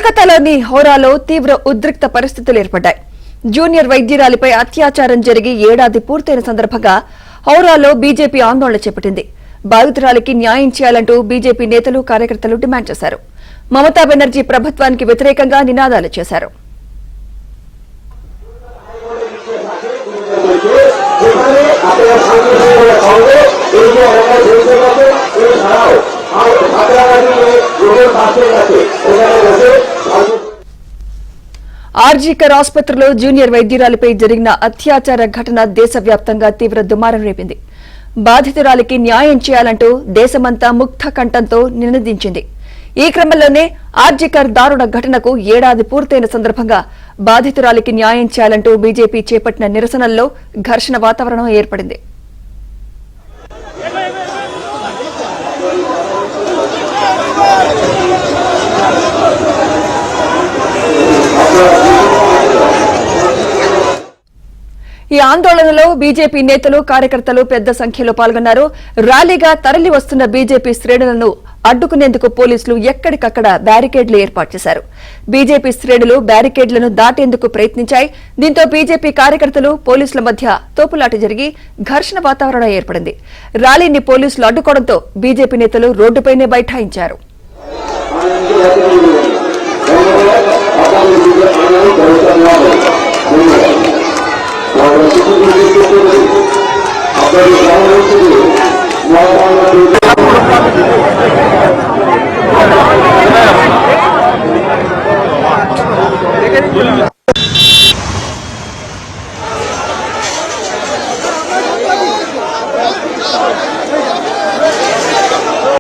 కోల్కతాలోని హోరాలో తీవ్ర ఉద్రిక్త పరిస్థితులు ఏర్పడ్డాయి. జూనియర్ వైద్యురాలిపై అత్యాచారం జరిగి ఏడాది పూర్తయిన సందర్భంగా హౌరాలో బీజేపీ ఆందోళన చేపట్టింది. బాధితురాలికి న్యాయం చేయాలంటూ బీజేపీ నేతలు కార్యకర్తలు డిమాండ్ చేశారు. మమతా బెనర్జీ ప్రభుత్వానికి వ్యతిరేకంగా నినాదాలు చేశారు. ఆర్జీకర్ ఆసుపత్రిలో జూనియర్ వైద్యురాలిపై జరిగిన అత్యాచార ఘటన దేశవ్యాప్తంగా తీవ్ర దుమారం రేపింది. బాధితురాలికి న్యాయం చేయాలంటూ దేశమంతా ముక్త కంఠంతో నినదించింది. ఈ క్రమంలోనే ఆర్జీకర్ దారుణ ఘటనకు ఏడాది పూర్తయిన సందర్భంగా బాధితురాలికి న్యాయం చేయాలంటూ బీజేపీ చేపట్టిన నిరసనల్లో ఘర్షణ వాతావరణం ఏర్పడింది. ఈ ఆందోళనలో బీజేపీ నేతలు కార్యకర్తలు పెద్ద సంఖ్యలో పాల్గొన్నారు. ర్యాలీగా తరలి వస్తున్న బీజేపీ శ్రేణులను అడ్డుకునేందుకు పోలీసులు ఎక్కడికక్కడ బ్యారికేడ్లు ఏర్పాటు చేశారు. బీజేపీ శ్రేణులు బ్యారికేడ్లను దాటేందుకు ప్రయత్నించాయి. దీంతో బీజేపీ కార్యకర్తలు పోలీసుల మధ్య తోపులాట జరిగి ఘర్షణ వాతావరణం ఏర్పడింది. ర్యాలీని పోలీసులు అడ్డుకోవడంతో బీజేపీ నేతలు రోడ్డుపైనే బైఠాయించారు.